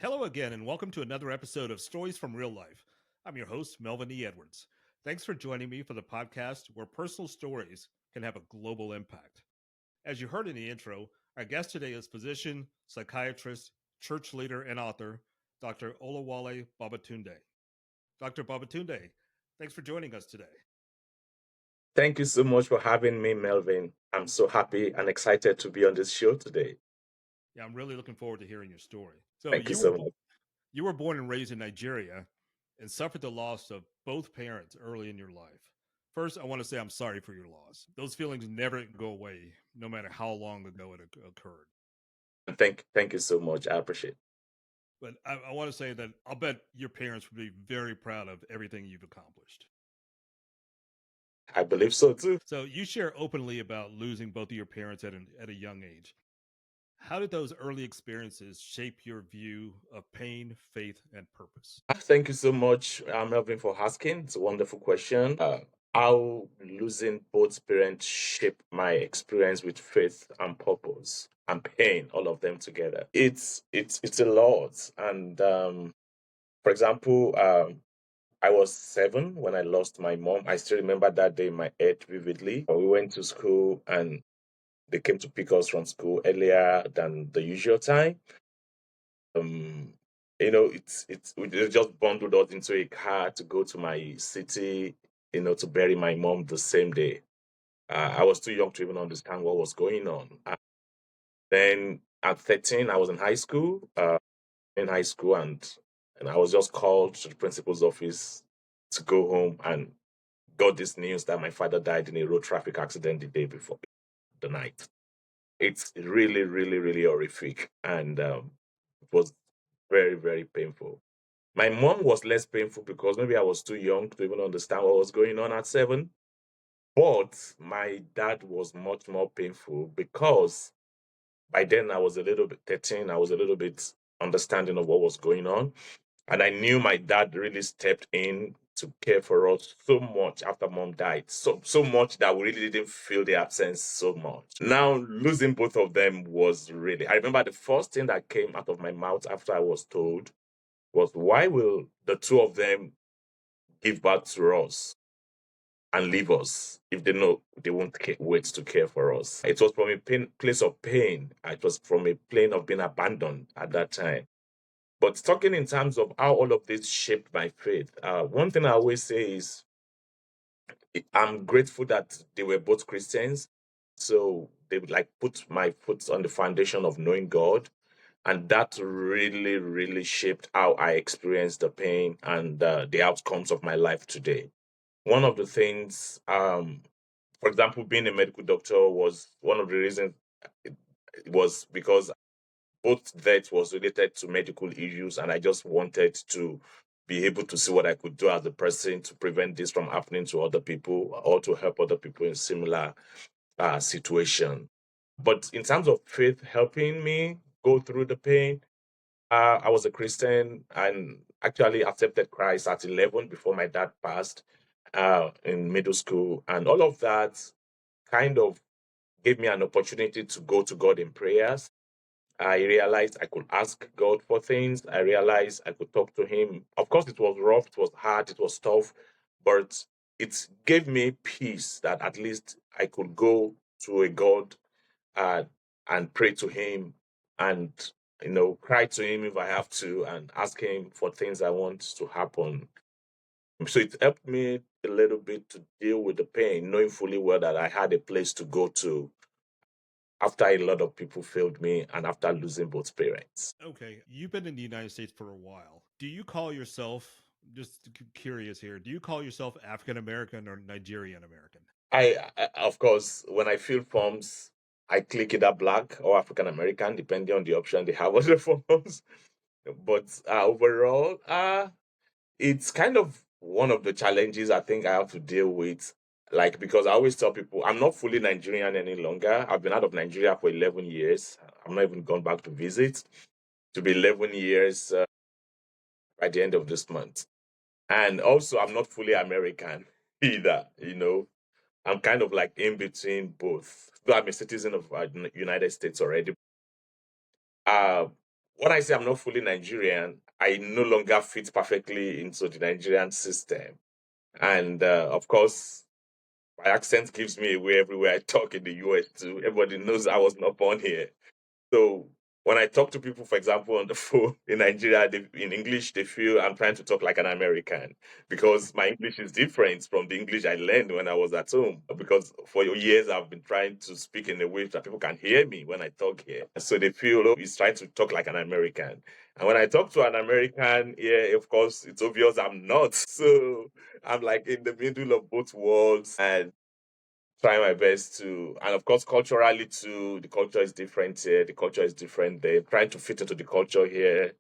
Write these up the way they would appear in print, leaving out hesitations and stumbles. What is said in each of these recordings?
Hello again, and welcome to another episode of Stories from Real Life. I'm your host, Melvin E. Edwards. Thanks for joining me for the podcast where personal stories can have a global impact. As you heard in the intro, our guest today is physician, psychiatrist, church leader, and author, Dr. Oluwole Babatunde. Dr. Babatunde, thanks for joining us today. Thank you so much for having me, Melvin. I'm so happy and excited to be on this show today. Yeah, I'm really looking forward to hearing your story. So, Thank you you were so much. you were born and raised in Nigeria and suffered the loss of both parents early in your life. First, I want to say I'm sorry for your loss. Those feelings never go away, no matter how long ago it occurred. And thank you so much. I appreciate it. But I want to say that I'll bet your parents would be very proud of everything you've accomplished. I believe so too. So, you share openly about losing both of your parents at a young age. How did those early experiences shape your view of pain, faith, and purpose? Thank you so much, Melvin, for asking. It's a wonderful question. How losing both parents shaped my experience with faith and purpose and pain, all of them together. It's a lot. And for example, I was 7 when I lost my mom. I still remember that day in my head vividly. We went to school and they came to pick us from school earlier than the usual time. Um, it's we just bundled us into a car to go to my city, to bury my mom the same day. I was too young to even understand what was going on. Then at 13, I was in high school, and I was just called to the principal's office to go home and got this news that my father died in a road traffic accident the day before the night. It's really, really, really horrific, and it was very, very painful. My mom was less painful because maybe I was too young to even understand what was going on at 7. But my dad was much more painful because by then I was a little bit 13, I was a little bit understanding of what was going on. And I knew my dad really stepped in to care for us so much after mom died. So much that we really didn't feel the absence so much. Now losing both of them was really, I remember the first thing that came out of my mouth after I was told was, why will the two of them give birth to us and leave us if they know they won't wait to care for us? It was from a place of pain. It was from a plane of being abandoned at that time. But talking in terms of how all of this shaped my faith, one thing I always say is I'm grateful that they were both Christians. So they would like put my foot on the foundation of knowing God. And that really, really shaped how I experienced the pain and the outcomes of my life today. One of the things, for example, being a medical doctor was one of the reasons. It was because both death was related to medical issues, and I just wanted to be able to see what I could do as a person to prevent this from happening to other people or to help other people in similar situation. But in terms of faith helping me go through the pain, I was a Christian and actually accepted Christ at 11 before my dad passed in middle school. And all of that kind of gave me an opportunity to go to God in prayers. I realized I could ask God for things. I realized I could talk to Him. Of course, it was rough, it was hard, it was tough, but it gave me peace that at least I could go to a God uh, and pray to Him and cry to Him if I have to and ask Him for things I want to happen. So it helped me a little bit to deal with the pain, knowing fully well that I had a place to go to after a lot of people failed me and after losing both parents. Okay, you've been in the United States for a while. Do you call yourself, just curious here, do you call yourself African American or Nigerian American? Of course, when I fill forms, I click either black or African American, depending on the option they have on the forms. But overall, it's kind of one of the challenges I think I have to deal with. Like, because I always tell people I'm not fully Nigerian any longer. I've been out of Nigeria for 11 years. I'm not even gone back to visit. To be 11 years by the end of this month. And also, I'm not fully American either. I'm kind of like in between both. Though I'm a citizen of the United States already. Uh, when I say I'm not fully Nigerian, I no longer fit perfectly into the Nigerian system. And of course, my accent gives me away everywhere I talk in the US too. Everybody knows I was not born here. So when I talk to people, for example, on the phone in Nigeria, in English, they feel I'm trying to talk like an American because my English is different from the English I learned when I was at home. Because for years, I've been trying to speak in a way that people can hear me when I talk here. So they feel, oh, he's trying to talk like an American. And when I talk to an American, yeah, of course, it's obvious I'm not. So I'm like in the middle of both worlds and try my best to, and of course culturally too, the culture is different here, the culture is different there, trying to fit into the culture here,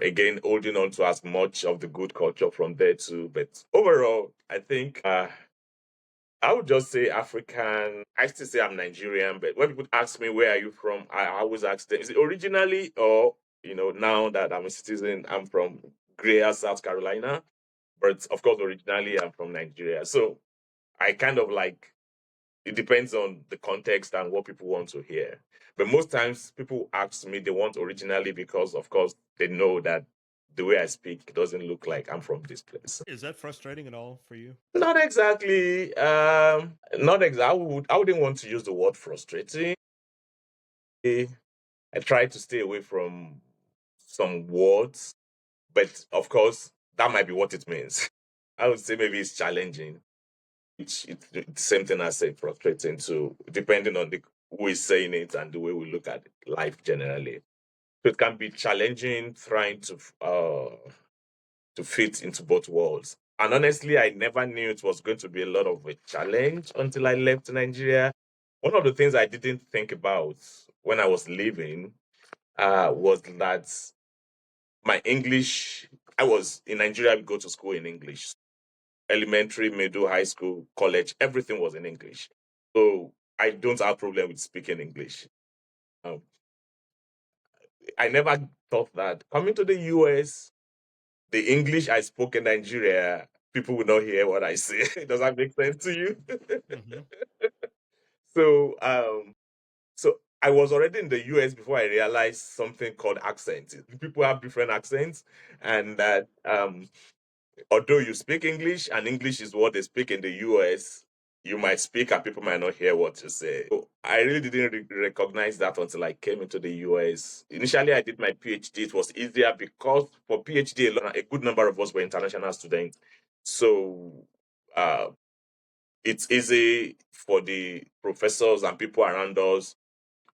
again holding on to as much of the good culture from there too. But overall I think I would just say African. I still say I'm Nigerian, but when people ask me where are you from, I always ask them, is it originally, or now that I'm a citizen, I'm from Greer, South Carolina. But of course originally I'm from Nigeria. So I kind of like, it depends on the context and what people want to hear. But most times people ask me they want originally because, of course, they know that the way I speak doesn't look like I'm from this place. Is that frustrating at all for you? Not exactly. Not exactly. I wouldn't want to use the word frustrating. I try to stay away from some words, but of course, that might be what it means. I would say maybe it's challenging. It's the same thing as say frustrating too, depending on the who is saying it and the way we look at life generally. So it can be challenging trying to fit into both worlds. And honestly, I never knew it was going to be a lot of a challenge until I left Nigeria. One of the things I didn't think about when I was leaving was that my English. I was in Nigeria. We go to school in English, elementary, middle, high school, college, everything was in English. So I don't have problem with speaking English. Um, I never thought that coming to the US, the English I spoke in Nigeria, people will not hear what I say. Does that make sense to you? Hmm. so so I was already in the US before I realized something called accent. People have different accents, and that although you speak English and English is what they speak in the US, you might speak and people might not hear what you say. So I really didn't recognize that until I came into the US. Initially, I did my PhD. It was easier because for PhD, a good number of us were international students. So uh, it's easy for the professors and people around us.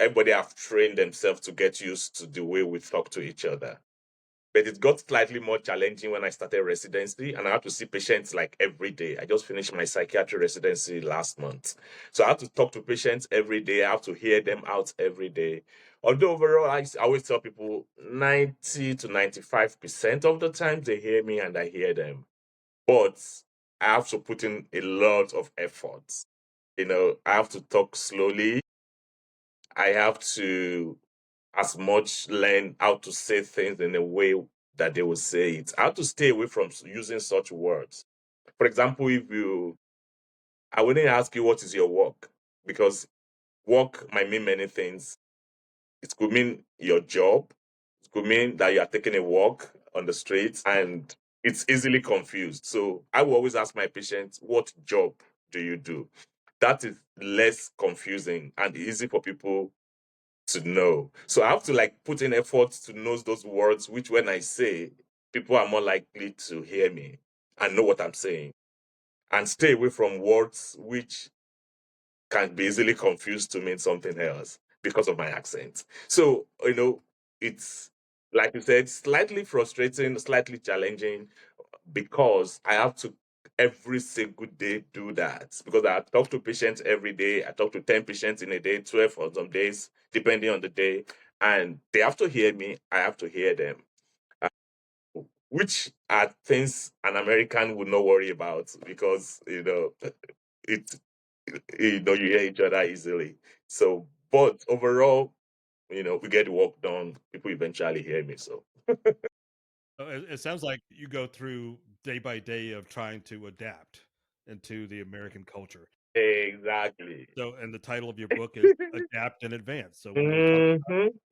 Everybody have trained themselves to get used to the way we talk to each other. But it got slightly more challenging when I started residency, and I had to see patients like every day. I just finished my psychiatry residency last month. So I had to talk to patients every day. I have to hear them out every day. Although overall, I always tell people 90 to 95% of the time they hear me and I hear them. But I have to put in a lot of effort. I have to talk slowly. I have to as much learn how to say things in a way that they will say it. How to stay away from using such words. For example, I wouldn't ask you what is your work because work might mean many things. It could mean your job. It could mean that you are taking a walk on the street and it's easily confused. So I will always ask my patients, what job do you do? That is less confusing and easy for people to know. So I have to like put in effort to know those words, which when I say, people are more likely to hear me and know what I'm saying. And stay away from words which can be easily confused to mean something else because of my accent. So, it's like you said, slightly frustrating, slightly challenging because I have to every single day do that because I talk to patients every day. I talk to 10 patients in a day, 12 or some days, depending on the day. And they have to hear me, I have to hear them, uh, which are things an American would not worry about because, it, you hear each other easily. So, but overall, we get the work done. People eventually hear me. So, It sounds like you go through day by day of trying to adapt into the American culture. exactly. So, and the title of your book is Adapt and Advance. So, when we talk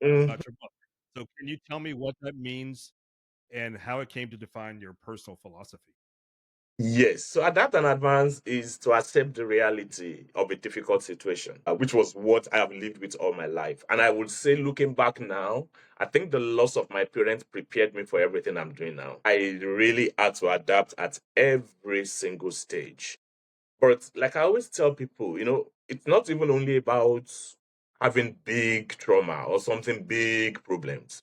hmm about your book. So, can you tell me what that means and how it came to define your personal philosophy? Yes. So adapt and advance is to accept the reality of a difficult situation, which was what I have lived with all my life. And I would say, looking back now, I think the loss of my parents prepared me for everything I'm doing now. I really had to adapt at every single stage. But like I always tell people, it's not even only about having big trauma or something big problems.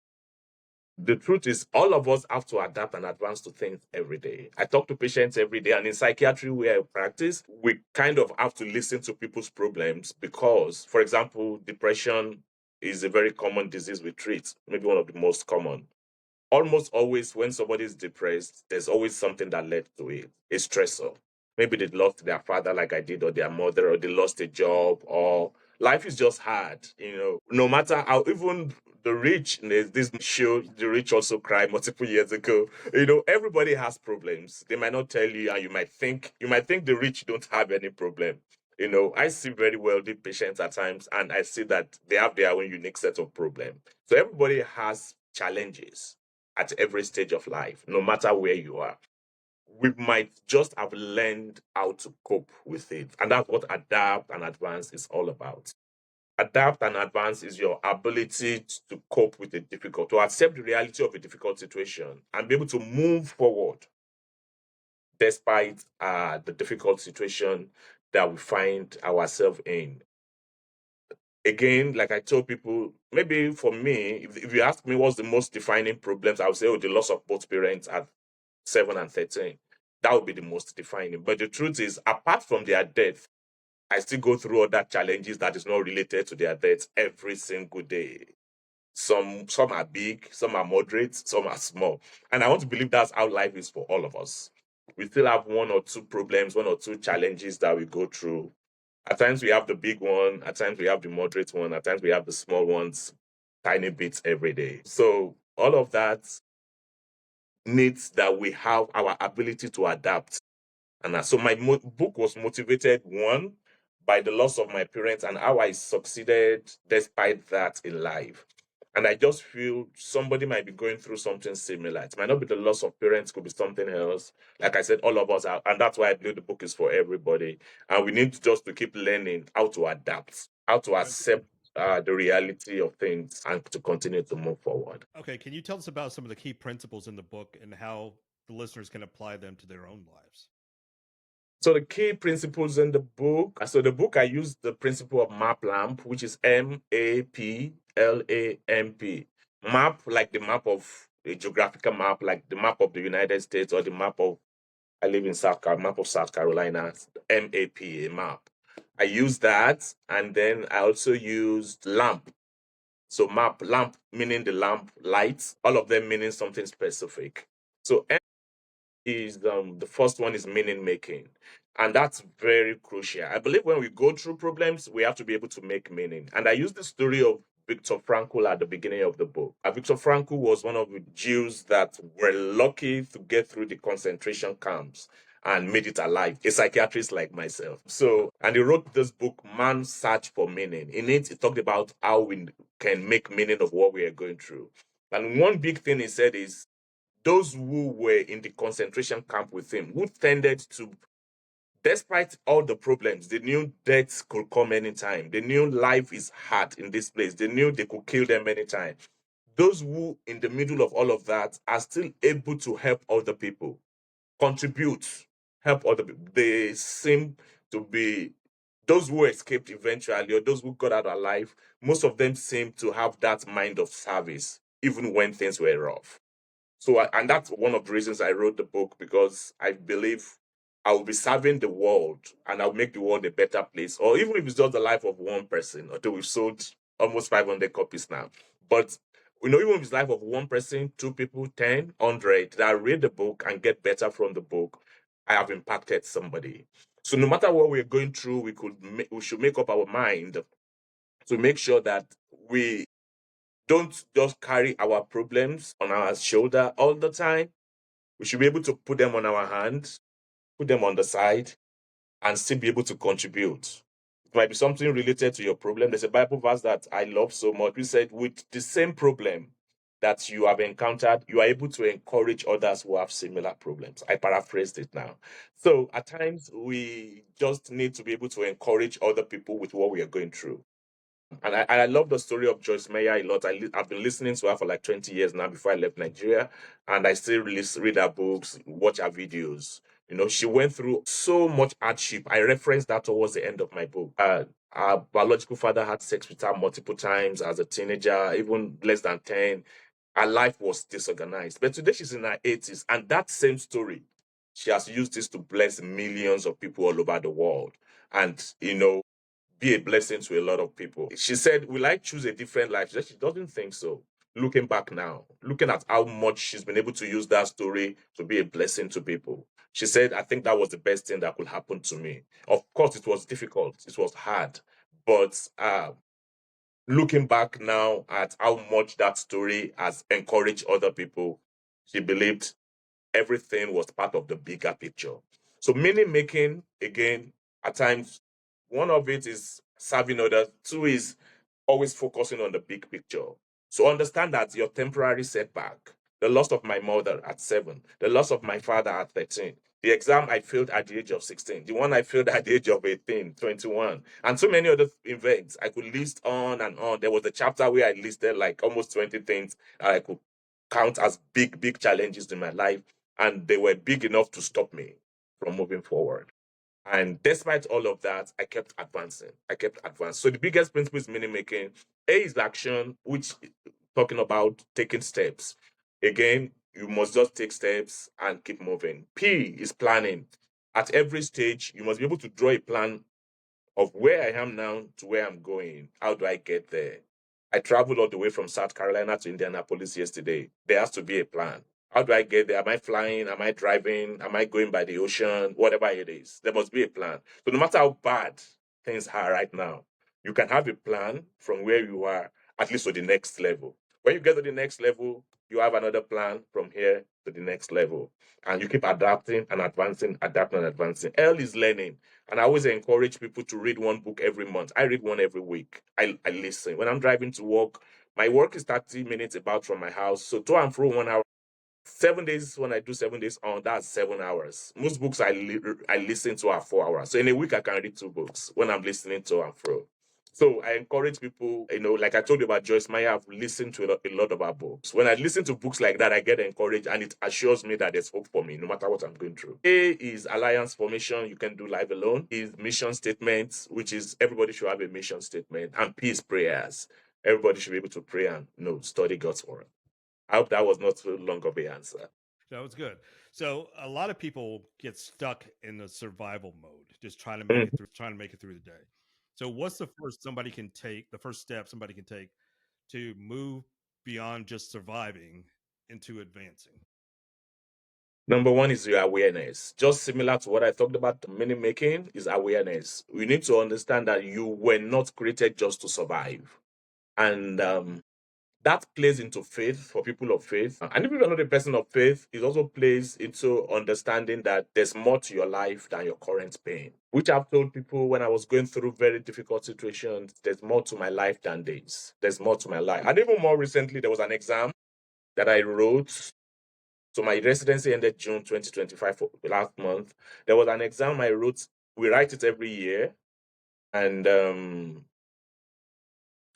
The truth is, all of us have to adapt and advance to things every day. I talk to patients every day, and in psychiatry where I practice, we kind of have to listen to people's problems because, for example, depression is a very common disease we treat, maybe one of the most common. Almost always, when somebody is depressed, there's always something that led to it, a stressor. Maybe they lost their father, like I did, or their mother, or they lost a job, or life is just hard. No matter how, even the rich, there's this show, The Rich Also Cry, multiple years ago. Everybody has problems. They might not tell you, and you might think the rich don't have any problem. I see very wealthy patients at times, and I see that they have their own unique set of problems. So everybody has challenges at every stage of life, no matter where you are. We might just have learned how to cope with it. And that's what adapt and advance is all about. Adapt and advance is your ability to cope with a difficult, to accept the reality of a difficult situation and be able to move forward despite the difficult situation that we find ourselves in. Again, like I told people, maybe for me, if you ask me what's the most defining problems, I would say, oh, the loss of both parents at 7 and 13. That would be the most defining. But the truth is, apart from their death, I still go through other challenges that is not related to their death every single day. Some are big, some are moderate, some are small. And I want to believe that's how life is for all of us. We still have one or two problems, one or two challenges that we go through. At times we have the big one, at times we have the moderate one, at times we have the small ones, tiny bits every day. So all of that needs that we have our ability to adapt. And so my book was motivated, one, by the loss of my parents and how I succeeded despite that in life. And I just feel somebody might be going through something similar. It might not be the loss of parents, could be something else. Like I said, all of us are, and that's why I believe the book is for everybody. And we need just to keep learning how to adapt, how to Right. accept the reality of things and to continue to move forward. Okay, can you tell us about some of the key principles in the book and how the listeners can apply them to their own lives? So the key principles in the book. So the book I use the principle of map lamp, which is MAPLAMP. Map like the map of a geographical map, like the map of the United States or the map of I live in South Carolina, map of South Carolina, MAP, a map. I use that, and then I also used lamp. So map, lamp meaning the lamp lights, all of them meaning something specific. So is the first one is meaning making, and that's very crucial. I believe when we go through problems we have to be able to make meaning, and I use the story of Viktor Frankl at the beginning of the book. Viktor Frankl was one of the Jews that were lucky to get through the concentration camps and made it alive, a psychiatrist like myself. So, and he wrote this book, Man's Search for Meaning. In it, he talked about how we can make meaning of what we are going through. And one big thing he said is those who were in the concentration camp with him, who tended to, despite all the problems, they knew death could come anytime. They knew life is hard in this place. They knew they could kill them anytime. Those who, in the middle of all of that, are still able to help other people, contribute, help other people. They seem to be those who escaped eventually, or those who got out alive. Most of them seem to have that mind of service, even when things were rough. So, and that's one of the reasons I wrote the book, because I believe I will be serving the world and I'll make the world a better place. Or even if it's just the life of one person, although we've sold almost 500 copies now. But, even if it's life of one person, two people, 10, 100, that read the book and get better from the book, I have impacted somebody. So no matter what we're going through, we should make up our mind to make sure that we don't just carry our problems on our shoulder all the time. We should be able to put them on our hand, put them on the side, and still be able to contribute. It might be something related to your problem. There's a Bible verse that I love so much. We said, with the same problem, that you have encountered, you are able to encourage others who have similar problems. I paraphrased it now. So at times, we just need to be able to encourage other people with what we are going through. And I love the story of Joyce Meyer a lot. I've been listening to her for like 20 years now before I left Nigeria. And I still read her books, watch her videos. She went through so much hardship. I referenced that towards the end of my book. Our biological father had sex with her multiple times as a teenager, even less than 10. Her life was disorganized. But today she's in her 80s. And that same story, she has used this to bless millions of people all over the world. And, be a blessing to a lot of people. She said, will I choose a different life? She said she doesn't think so. Looking back now, looking at how much she's been able to use that story to be a blessing to people. She said, I think that was the best thing that could happen to me. Of course, it was difficult, it was hard. But looking back now at how much that story has encouraged other people, she believed everything was part of the bigger picture. So meaning making, again, at times, one of it is serving others. Two is always focusing on the big picture. So understand that your temporary setback, the loss of my mother at 7, the loss of my father at 13, the exam I failed at the age of 16, the one I failed at the age of 18, 21, and so many other events. I could list on and on. There was a chapter where I listed like almost 20 things that I could count as big, big challenges in my life, and they were big enough to stop me from moving forward. And despite all of that, I kept advancing. I kept advancing. So the biggest principle is meaning making. A is action, which talking about taking steps. Again, you must just take steps and keep moving. P is planning. At every stage, you must be able to draw a plan of where I am now to where I'm going. How do I get there? I traveled all the way from South Carolina to Indianapolis yesterday. There has to be a plan. How do I get there? Am I flying? Am I driving? Am I going by the ocean? Whatever it is, there must be a plan. So no matter how bad things are right now, you can have a plan from where you are, at least to the next level. When you get to the next level, you have another plan from here to the next level. And you keep adapting and advancing, adapting and advancing. L is learning. And I always encourage people to read one book every month. I read one every week. I listen. When I'm driving to work, my work is 30 minutes about from my house. So to and fro 1 hour. 7 days, when I do 7 days on, that's 7 hours. Most books I listen to are 4 hours. So in a week, I can read 2 books when I'm listening to and fro. So I encourage people, like I told you about Joyce Meyer, I've listened to a lot of her books. When I listen to books like that, I get encouraged and it assures me that there's hope for me, no matter what I'm going through. A is alliance formation. You can do life alone. Is mission statements, which is everybody should have a mission statement. And P is prayers. Everybody should be able to pray and study God's word. I hope that was not too long of an answer. That was good. So a lot of people get stuck in the survival mode, just trying to make Mhm. it through, trying to make it through the day. So what's the first step somebody can take to move beyond just surviving into advancing? Number one is your awareness. Just similar to what I talked about, meaning making is awareness. We need to understand that you were not created just to survive. And that plays into faith for people of faith. And if you're not a person of faith, it also plays into understanding that there's more to your life than your current pain. Which I've told people when I was going through very difficult situations, there's more to my life than this. There's more to my life. And even more recently, there was an exam that I wrote. So my residency ended June 2025 for last month. There was an exam I wrote. We write it every year. And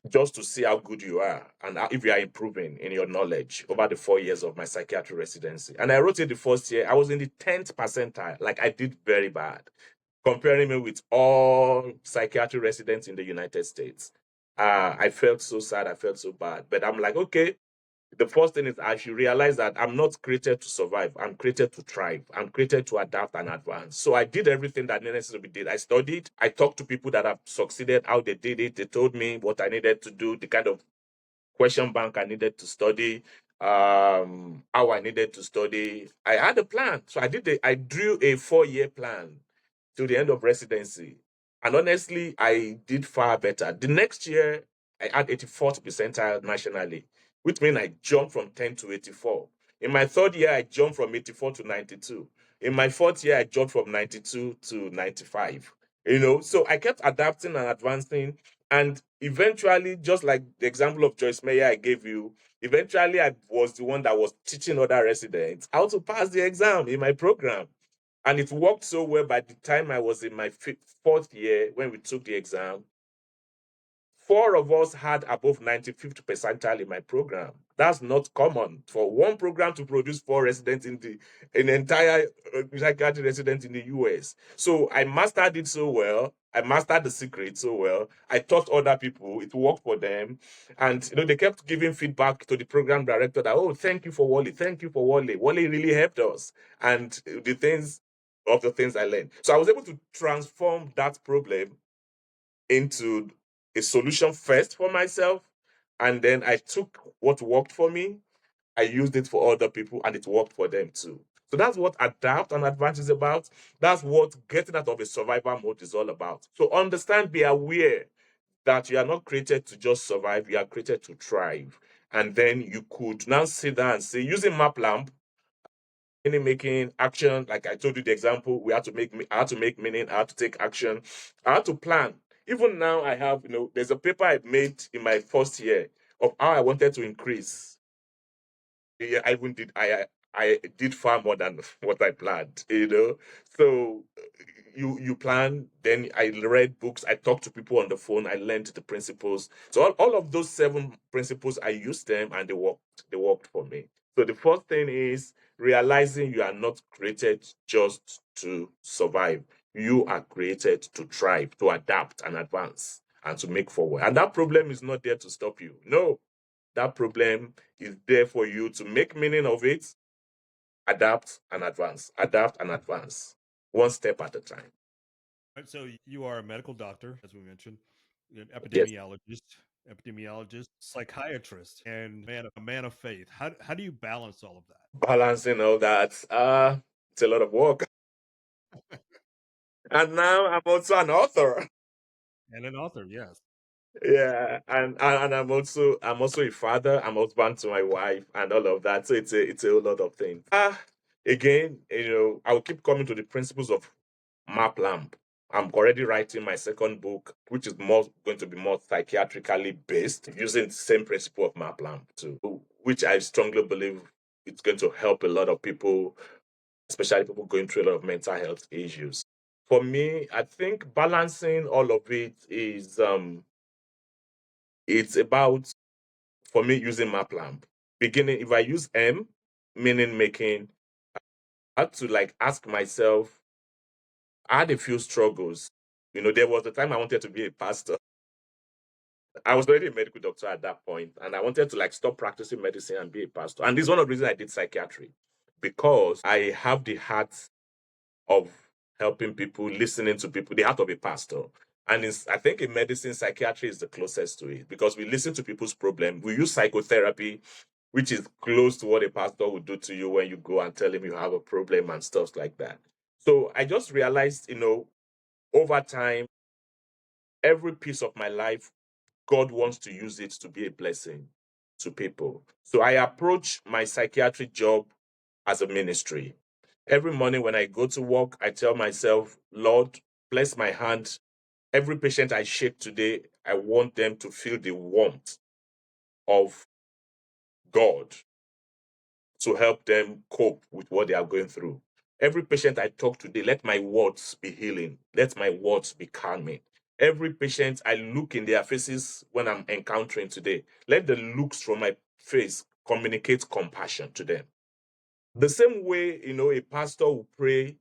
just to see how good you are and if you are improving in your knowledge over the 4 years of my psychiatry residency. And I wrote it the first year. I was in the 10th percentile. Like I did very bad, comparing me with all psychiatry residents in the United States. I felt so sad. I felt so bad. But I'm like, okay, the first thing is I should realize that I'm not created to survive. I'm created to thrive. I'm created to adapt and advance. So I did everything that needed to be did. I studied. I talked to people that have succeeded, how they did it. They told me what I needed to do, the kind of question bank I needed to study, how I needed to study. I had a plan. So I drew a 4-year plan till the end of residency. And honestly, I did far better. The next year, I had 84th percentile nationally, which means I jumped from 10 to 84. In my third year, I jumped from 84 to 92. In my fourth year, I jumped from 92 to 95. So I kept adapting and advancing. And eventually, just like the example of Joyce Meyer I gave you, Eventually, I was the one that was teaching other residents how to pass the exam in my program. And it worked so well. By the time I was in my fourth year, when we took the exam, four of us had above 95th percentile in my program. That's not common for one program to produce four residents in the entire psychiatry resident in the US. So I mastered it so well. I mastered the secret so well. I taught other people. It worked for them. And they kept giving feedback to the program director that, oh, thank you for Wally. Thank you for Wally. Wally really helped us. And the things I learned. So I was able to transform that problem into a solution first for myself, and then I took what worked for me, I used it for other people, and it worked for them too. So that's what adapt and advance is about. That's what getting out of a survival mode is all about. So understand, be aware that you are not created to just survive, you are created to thrive. And then you could now sit down and say, using map lamp, meaning making action, like I told you the example, I had to make meaning, I had to take action, I had to plan. Even now I have, there's a paper I made in my first year of how I wanted to increase. Yeah, I did far more than what I planned. So you plan, then I read books, I talked to people on the phone, I learned the principles. So all of those 7 principles, I used them and they worked for me. So the first thing is realizing you are not created just to survive. You are created to thrive, to adapt and advance and to make forward. And that problem is not there to stop you. No, that problem is there for you to make meaning of it, adapt and advance, one step at a time. Right, so you are a medical doctor, as we mentioned, an Yes, epidemiologist, psychiatrist, and a man of faith. How do you balance all of that? balancing all that. It's a lot of work. And now I'm also an author. And an author, yes. Yeah, and I'm also a father. I'm husband to my wife and all of that. So it's a whole lot of things. Again, I'll keep coming to the principles of map lamp. I'm already writing my second book, which is more going to be more psychiatrically based, using the same principle of map lamp too, which I strongly believe it's going to help a lot of people, especially people going through a lot of mental health issues. For me, I think balancing all of it is it's about, for me, using map lamp. Beginning, if I use M, meaning making, I had to like ask myself, I had a few struggles. There was a time I wanted to be a pastor. I was already a medical doctor at that point, and I wanted to like stop practicing medicine and be a pastor. And this is one of the reasons I did psychiatry, because I have the heart of helping people, listening to people, the heart of a pastor. And I think in medicine, psychiatry is the closest to it, because we listen to people's problem. We use psychotherapy, which is close to what a pastor would do to you when you go and tell him you have a problem and stuff like that. So I just realized, over time, every piece of my life, God wants to use it to be a blessing to people. So I approach my psychiatric job as a ministry. Every morning when I go to work, I tell myself, Lord, bless my hand. Every patient I shake today, I want them to feel the warmth of God to help them cope with what they are going through. Every patient I talk to today, let my words be healing. Let my words be calming. Every patient I look in their faces when I'm encountering today, let the looks from my face communicate compassion to them. The same way, a pastor will pray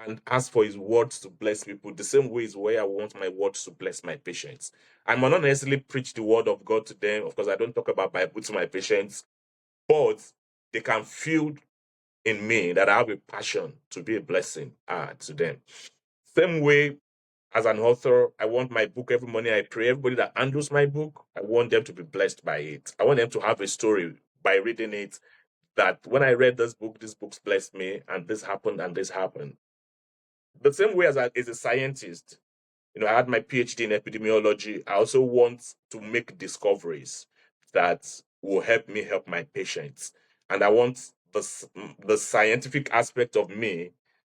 and ask for his words to bless people, the same way is where I want my words to bless my patients. I might not necessarily preach the word of God to them. Of course, I don't talk about Bible to my patients, but they can feel in me that I have a passion to be a blessing to them. Same way, as an author, I want my book every morning. I pray everybody that handles my book, I want them to be blessed by it. I want them to have a story by reading it, that when I read this book's blessed me, and this happened and this happened. The same way as a scientist, I had my PhD in epidemiology. I also want to make discoveries that will help me help my patients. And I want the scientific aspect of me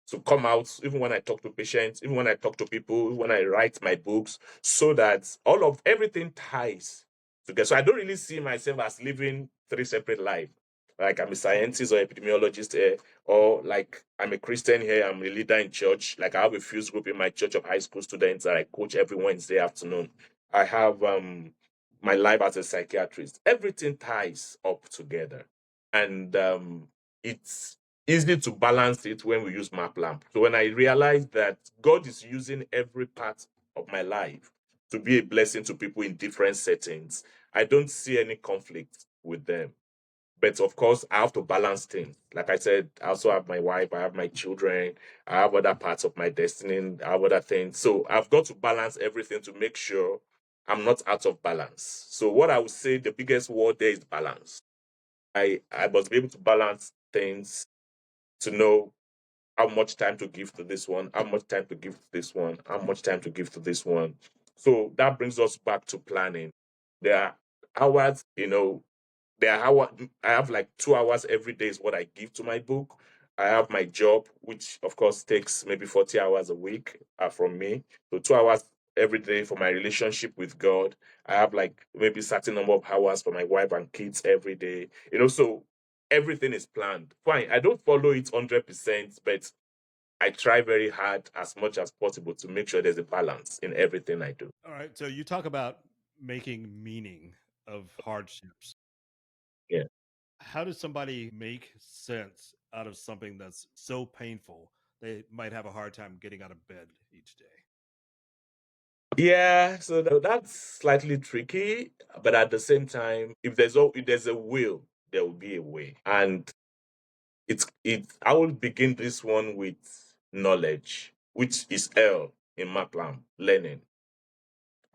to come out even when I talk to patients, even when I talk to people, even when I write my books, so that all of everything ties together. So I don't really see myself as living three separate lives. Like I'm a scientist or epidemiologist here, or like I'm a Christian here, I'm a leader in church. Like I have a fuse group in my church of high school students that I coach every Wednesday afternoon. I have my life as a psychiatrist. Everything ties up together. And it's easy to balance it when we use map lamp. So when I realized that God is using every part of my life to be a blessing to people in different settings, I don't see any conflict with them. But of course, I have to balance things. Like I said, I also have my wife, I have my children, I have other parts of my destiny, I have other things. So I've got to balance everything to make sure I'm not out of balance. So what I would say the biggest word there is balance. I must be able to balance things to know how much time to give to this one, how much time to give to this one, how much time to give to this one. So that brings us back to planning. There are hours, there are hours. I have like 2 hours every day is what I give to my book. I have my job, which of course takes maybe 40 hours a week from me. So 2 hours every day for my relationship with God. I have like maybe certain number of hours for my wife and kids every day. So everything is planned. Fine. I don't follow it 100%, but I try very hard as much as possible to make sure there's a balance in everything I do. All right. So you talk about making meaning of hardships. Yeah. How does somebody make sense out of something that's so painful they might have a hard time getting out of bed each day? Yeah, so that's slightly tricky, but at the same time, if there's a will, there will be a way. And I will begin this one with knowledge, which is L in Maplam, learning.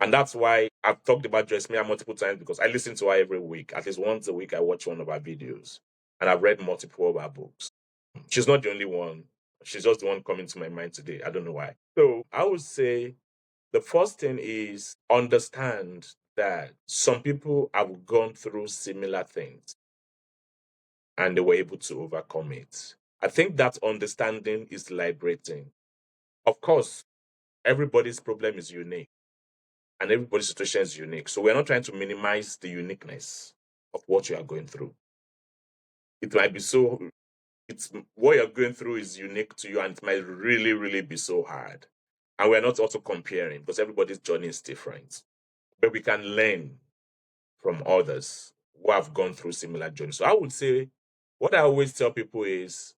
And that's why I've talked about Jesmia multiple times because I listen to her every week. At least once a week, I watch one of her videos. And I've read multiple of her books. She's not the only one. She's just the one coming to my mind today. I don't know why. So I would say the first thing is understand that some people have gone through similar things and they were able to overcome it. I think that understanding is liberating. Of course, everybody's problem is unique and everybody's situation is unique. So we're not trying to minimize the uniqueness of what you are going through. It might be so, it's what you're going through is unique to you and it might really, really be so hard. And we're not also comparing because everybody's journey is different. But we can learn from others who have gone through similar journeys. So I would say what I always tell people is,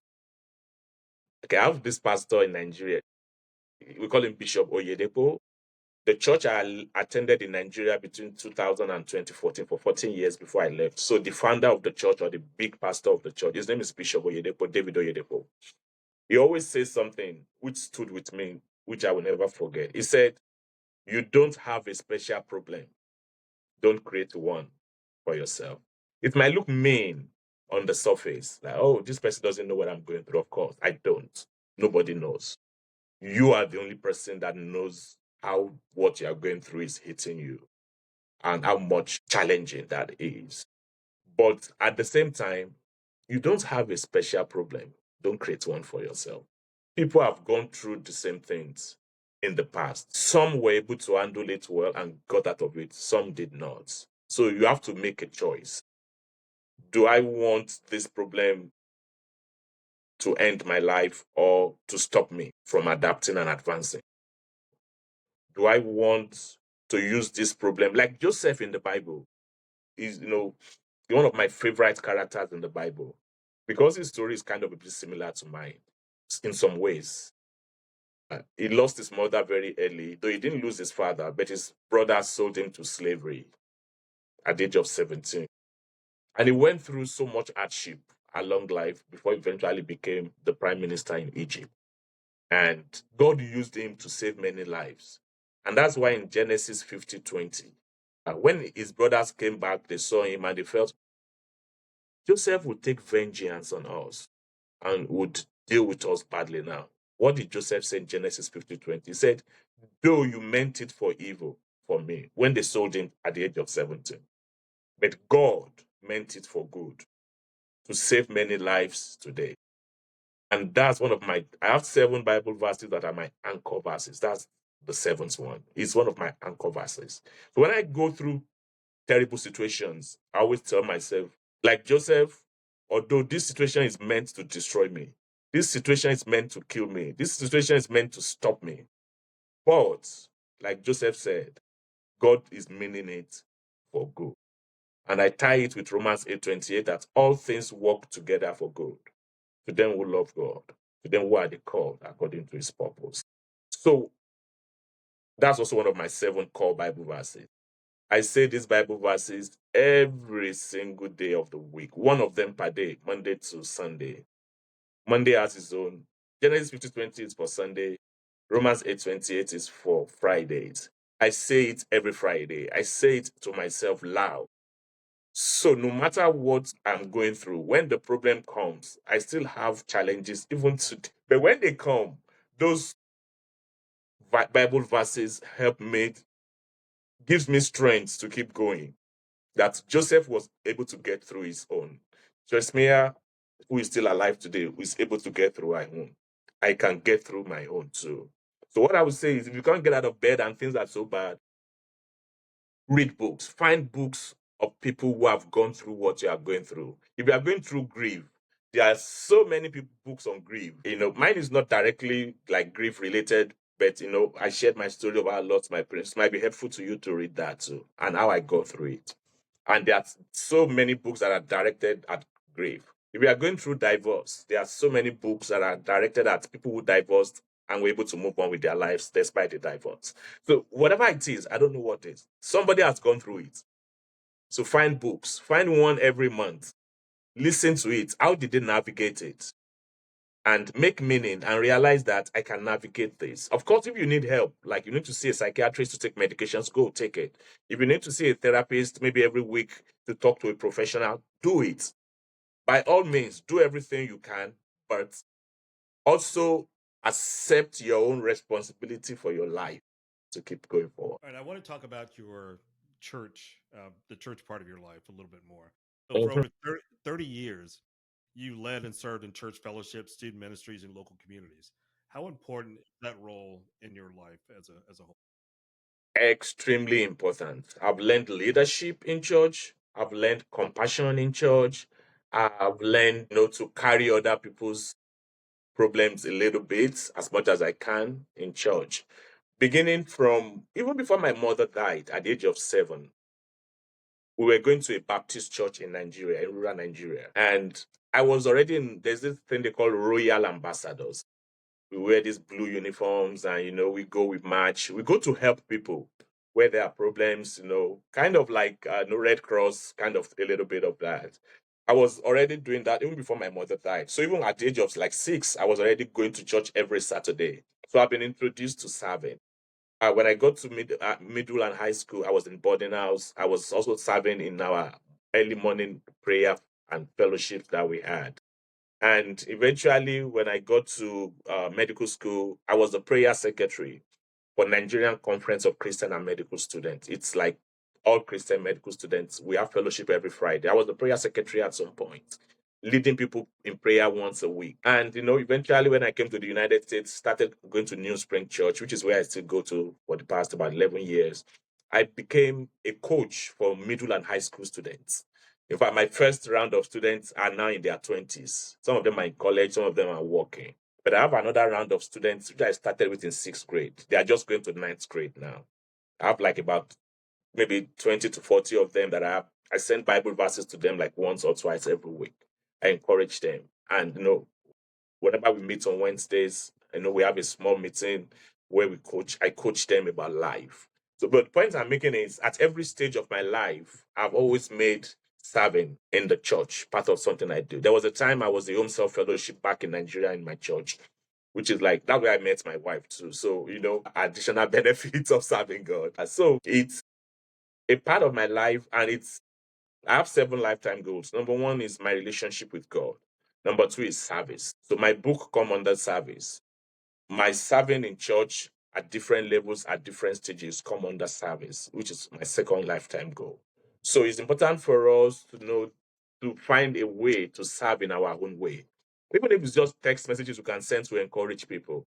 okay, I have this pastor in Nigeria. We call him Bishop Oyedepo. The church I attended in Nigeria between 2000 and 2014 for 14 years before I left. So the founder of the church or the big pastor of the church, his name is Bishop Oyedepo, David Oyedepo. He always says something which stood with me, which I will never forget. He said, "You don't have a special problem. Don't create one for yourself." It might look mean on the surface, like, oh, this person doesn't know what I'm going through. Of course, I don't. Nobody knows. You are the only person that knows how what you are going through is hitting you and how much challenging that is. But at the same time, you don't have a special problem. Don't create one for yourself. People have gone through the same things in the past. Some were able to handle it well and got out of it, some did not. So you have to make a choice. Do I want this problem to end my life or to stop me from adapting and advancing? Do I want to use this problem like Joseph in the Bible? Is one of my favorite characters in the Bible because his story is kind of a bit similar to mine in some ways. He lost his mother very early, though he didn't lose his father, but his brother sold him to slavery at the age of 17. And he went through so much hardship along life before he eventually became the prime minister in Egypt. And God used him to save many lives. And that's why in Genesis 50:20, when his brothers came back, they saw him and they felt Joseph would take vengeance on us and would deal with us badly now. What did Joseph say in Genesis 50:20? He said, though you meant it for evil for me, when they sold him at the age of 17, but God meant it for good to save many lives today. And that's one of I have 7 Bible verses that are my anchor verses. That's the seventh one. It's one of my anchor verses. So when I go through terrible situations, I always tell myself, Like Joseph, although this situation is meant to destroy me, this situation is meant to kill me, this situation is meant to stop me. But, like Joseph said, God is meaning it for good. And I tie it with Romans 8:28 that all things work together for good to them who love God, to them who are the called according to his purpose. So that's also one of my 7 core Bible verses. I say these Bible verses every single day of the week, one of them per day, Monday to Sunday. Monday has its own. Genesis 50:20 is for Sunday. Romans 8:28 is for Fridays. I say it every Friday. I say it to myself loud. So no matter what I'm going through, when the problem comes, I still have challenges even today. But when they come, those Bible verses help me, gives me strength to keep going. That Joseph was able to get through his own. Jeremiah, who is still alive today, who is able to get through my own. I can get through my own too. So what I would say is if you can't get out of bed and things are so bad, read books. Find books of people who have gone through what you are going through. If you are going through grief, there are so many books on grief. Mine is not directly like grief related, but I shared my story about how I lost my parents. It might be helpful to you to read that too, and how I go through it. And there are so many books that are directed at grief. If we are going through divorce, there are so many books that are directed at people who divorced and were able to move on with their lives despite the divorce. So whatever it is, I don't know what it is. Somebody has gone through it. So find books, find one every month, listen to it. How did they navigate it? And make meaning and realize that I can navigate this. Of course, if you need help, like you need to see a psychiatrist to take medications, go take it. If you need to see a therapist, maybe every week to talk to a professional, do it. By all means, do everything you can, but also accept your own responsibility for your life to keep going forward. All right, I want to talk about your church, the church part of your life a little bit more. So, for Mhm. over 30 years, you led and served in church fellowships, student ministries, and local communities. How important is that role in your life as a whole? Extremely important. I've learned leadership in church. I've learned compassion in church. I've learned, to carry other people's problems a little bit as much as I can in church. Beginning from even before my mother died at the age of 7, we were going to a Baptist church in Nigeria, in rural Nigeria. And I was already there's this thing they call Royal Ambassadors. We wear these blue uniforms and, we go, we march. We go to help people where there are problems, kind of like no Red Cross, kind of a little bit of that. I was already doing that even before my mother died. So even at the age of like 6, I was already going to church every Saturday. So I've been introduced to serving. When I got to middle and high school, I was in boarding house. I was also serving in our early morning prayer and fellowships that we had. And eventually, when I got to medical school, I was the prayer secretary for Nigerian Conference of Christian and Medical Students. It's like all Christian medical students. We have fellowship every Friday. I was the prayer secretary at some point, leading people in prayer once a week. And eventually, when I came to the United States, started going to New Spring Church, which is where I still go to for the past about 11 years. I became a coach for middle and high school students. In fact, my first round of students are now in their 20s. Some of them are in college, some of them are working. But I have another round of students which I started with in 6th grade. They are just going to 9th grade now. I have like about maybe 20 to 40 of them that I send Bible verses to them like once or twice every week. I encourage them. And whenever we meet on Wednesdays, we have a small meeting where I coach them about life. So, but the point I'm making is at every stage of my life, I've always made serving in the church part of something I do. There was a time I was the home self fellowship back in Nigeria in my church, which is like that way I met my wife too. So, additional benefits of serving God. And so it's a part of my life, and I have 7 lifetime goals. Number one is my relationship with God. Number two is service. So my book come under service. My serving in church at different levels, at different stages, come under service, which is my second lifetime goal. So it's important for us to know to find a way to serve in our own way. Even if it's just text messages we can send to encourage people.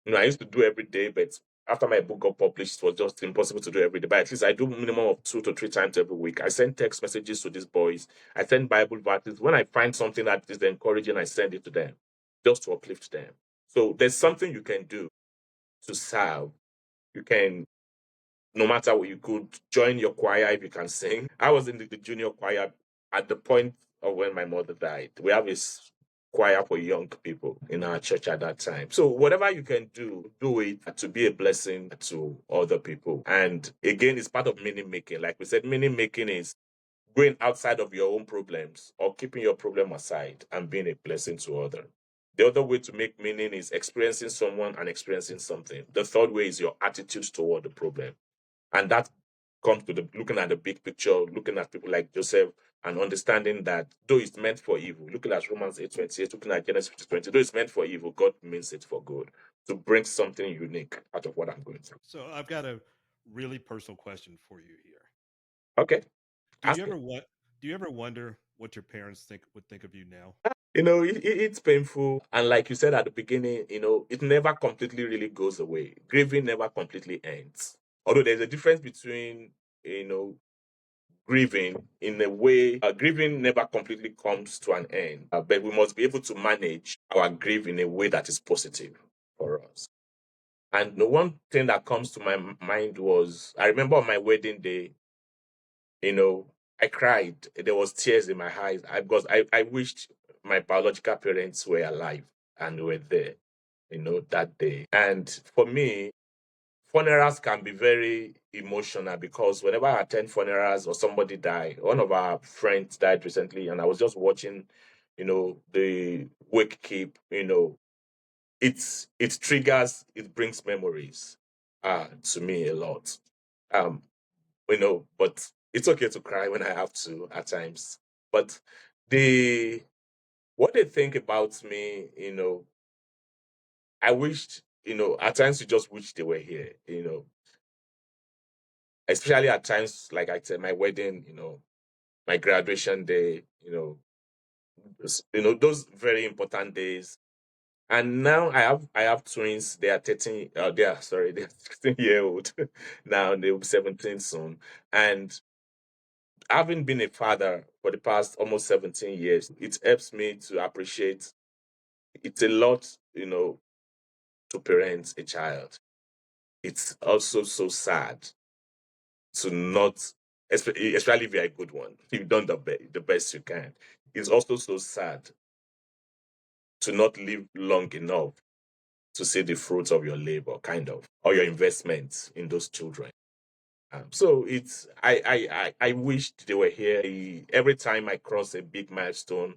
I used to do every day, but after my book got published, it was just impossible to do every day. But at least I do minimum of 2 to 3 times every week. I send text messages to these boys. I send Bible verses. When I find something that is encouraging, I send it to them just to uplift them. So there's something you can do to serve. You can, no matter what, you could join your choir if you can sing. I was in the junior choir at the point of when my mother died. We have this choir for young people in our church at that time. So whatever you can do it to be a blessing to other people. And again, it's part of meaning making. Like we said, meaning making is going outside of your own problems or keeping your problem aside and being a blessing to others. The other way to make meaning is experiencing someone and experiencing something. The third way is your attitude toward the problem. And that comes to the looking at the big picture, looking at people like Joseph and understanding that though it's meant for evil, looking at Romans 8:28, looking at Genesis 50:20, though it's meant for evil, God means it for good to bring something unique out of what I'm going through. So I've got a really personal question for you here. Okay. Do you Ask me. ever what do you ever wonder what your parents think of you now? It's painful. And like you said at the beginning, it never completely really goes away. Grieving never completely ends. Although there's a difference between, you know, grieving in a way, grieving never completely comes to an end, but we must be able to manage our grief in a way that is positive for us. And the one thing that comes to my mind was I remember on my wedding day, you know, I cried. There was tears in my eyes because I wished my biological parents were alive and were there, that day. And for me, funerals can be very emotional because whenever I attend funerals or somebody die, one of our friends died recently, and I was just watching, the wake keep, it triggers, it brings memories to me a lot. Um, but it's okay to cry when I have to at times. But the what they think about me, I wished, at times you just wish they were here, especially at times like I said, my wedding, my graduation day, those very important days. And now I have twins. They are 13. They are 16-year old now. They'll be 17 soon. And having been a father for the past almost 17 years, it helps me to appreciate. It's a lot, to parent a child. It's also so sad to not, especially if you're a good one, you've done the best you can. It's also so sad to not live long enough to see the fruits of your labor, kind of, or your investments in those children. So it's I wished they were here. Every time I cross a big milestone,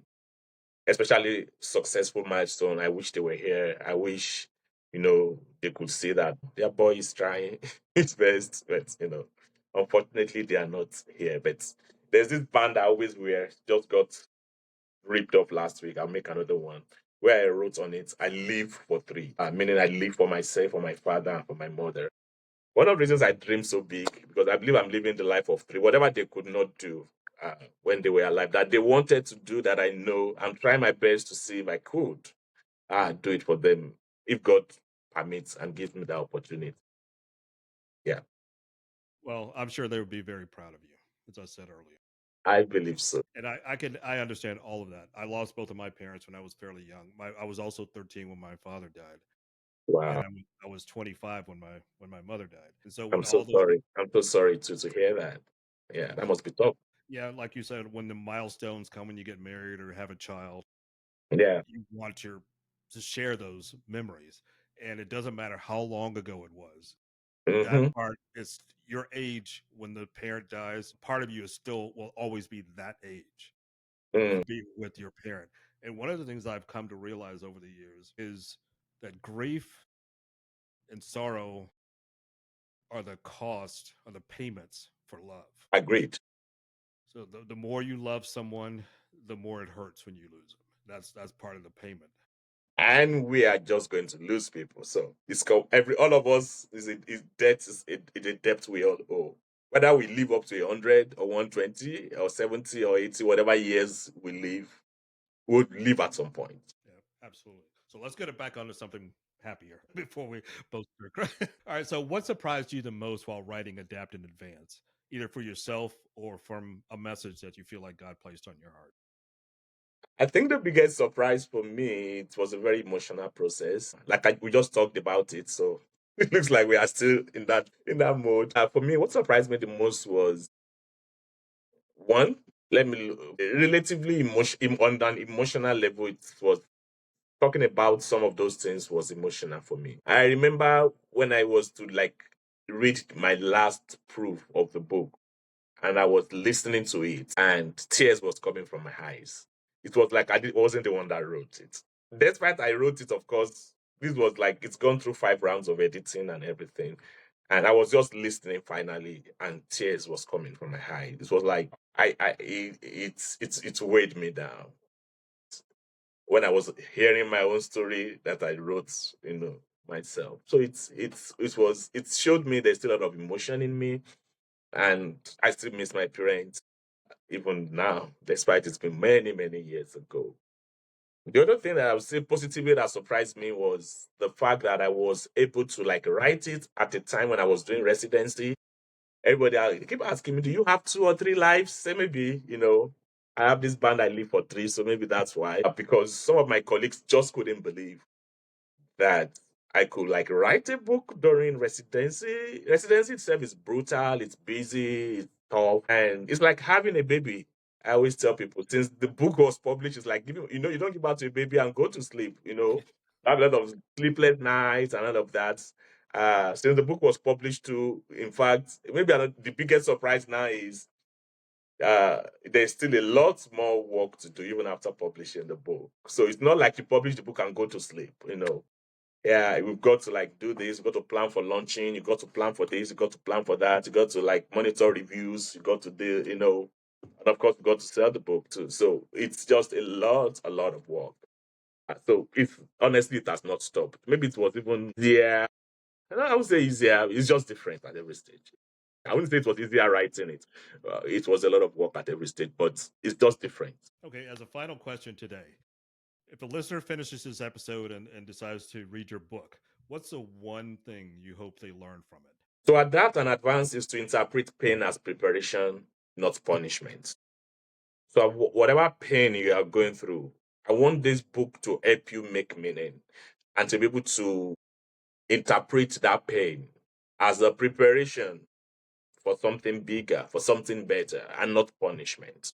especially successful milestone, I wish they were here. I wish, they could see that their boy is trying his best, but unfortunately they are not here. But there's this band I always wear, just got ripped off last week. I'll make another one where I wrote on it, I live for three, meaning I live for myself, for my father, and for my mother. One of the reasons I dream so big, because I believe I'm living the life of three, whatever they could not do when they were alive, that they wanted to do, that I know, I'm trying my best to see if I could do it for them, if God permits and gives me the opportunity. Yeah, Well, I'm sure they would be very proud of you, as I said earlier. I believe so. And I understand all of that. I lost both of my parents when I was fairly young. I was also 13 when my father died, and Wow. I was 25 when my mother died. And so I'm when so all those, sorry. I'm so sorry to hear that. Yeah, that must be tough. yeah, like you said, when the milestones come when you get married or have a child, Yeah. you want your to share those memories, and it doesn't matter how long ago it was. That Mm-hmm. part is your age when the parent dies. Part of you is still will always be that age Mm, of being with your parent. And one of the things I've come to realize over the years is that grief and sorrow are the cost, are the payments for love. agreed. So the more you love someone, the more it hurts when you lose them. That's part of the payment. And we are just going to lose people. So every all of us is debt is a debt we all owe. Whether we live up to 100 or 120 or 70 or 80, whatever years we live, we'll live at some point. Yeah, absolutely. So let's get it back onto something happier before we both start. All right. So, what surprised you the most while writing Adapt in Advance, either for yourself or from a message that you feel like God placed on your heart? I think the biggest surprise for me, it was a very emotional process. We just talked about it, so it looks like we are still in that mode. For me, what surprised me the most was one. Let me relatively on an emotional level. It was talking about some of those things was emotional for me. I remember when I was to read my last proof of the book and I was listening to it, and tears was coming from my eyes. It was like wasn't the one that wrote it. Despite I wrote it, of course, this was like it's gone through 5 rounds of editing and everything. And I was just listening finally, and tears was coming from my eyes. It was like it's weighed me down when I was hearing my own story that I wrote, myself. So it showed me there's still a lot of emotion in me, and I still miss my parents even now, despite it's been many, many years ago. The other thing that I would say positively that surprised me was the fact that I was able to write it at the time when I was doing residency. Everybody keep asking me, "Do you have 2 or 3 lives?" Say maybe, I have this band I live for three, so maybe that's why. Because some of my colleagues just couldn't believe that I could write a book during residency. Residency itself is brutal, it's busy, it's tough, and it's like having a baby. I always tell people since the book was published, it's like giving you don't give birth to a baby and go to sleep. Have a lot of sleepless nights and all of that. Since the book was published too, in fact, maybe the biggest surprise now is there's still a lot more work to do even after publishing the book. So it's not like you publish the book and go to sleep. Yeah, we've got to do this, we've got to plan for launching, you got to plan for this, you got to plan for that, you got to monitor reviews, you got to do, and of course you got to sell the book too. So it's just a lot of work. So if honestly it has not stopped. Maybe it was even easier. I would say easier, it's just different at every stage. I wouldn't say it was easier writing it. It was a lot of work at every stage, but it's just different. Okay. As a final question today, if a listener finishes this episode and decides to read your book, what's the one thing you hope they learn from it? To adapt and advance is to interpret pain as preparation, not punishment. So whatever pain you are going through, I want this book to help you make meaning and to be able to interpret that pain as a preparation for something bigger, for something better, and not punishment.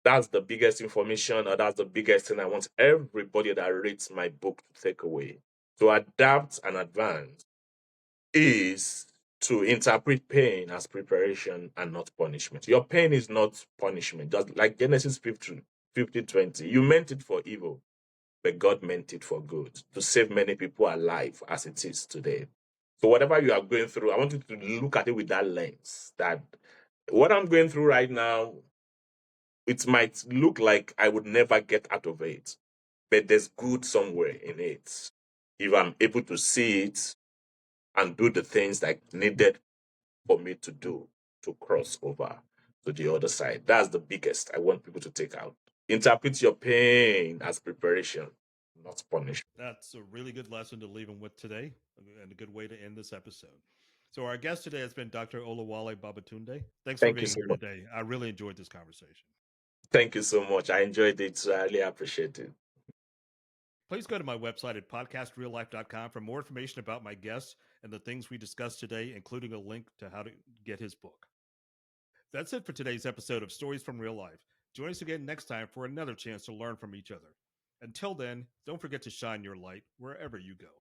That's the biggest information, or that's the biggest thing I want everybody that reads my book to take away. To adapt and advance is to interpret pain as preparation and not punishment. Your pain is not punishment. Just like Genesis 50:20, you meant it for evil, but God meant it for good to save many people alive as it is today. So, whatever you are going through, I want you to look at it with that lens that what I'm going through right now, it might look like I would never get out of it, but there's good somewhere in it. If I'm able to see it and do the things that needed for me to do to cross over to the other side. That's the biggest I want people to take out. Interpret your pain as preparation, not punishment. That's a really good lesson to leave them with today and a good way to end this episode. So, our guest today has been Dr. Oluwole Babatunde. Thanks for Thank you being so here much. today. I really enjoyed this conversation. Thank you so much. I enjoyed it. So I really appreciate it. Please go to my website at podcastreallife.com for more information about my guests and the things we discussed today, including a link to how to get his book. That's it for today's episode of Stories from Real Life. Join us again next time for another chance to learn from each other. Until then, don't forget to shine your light wherever you go.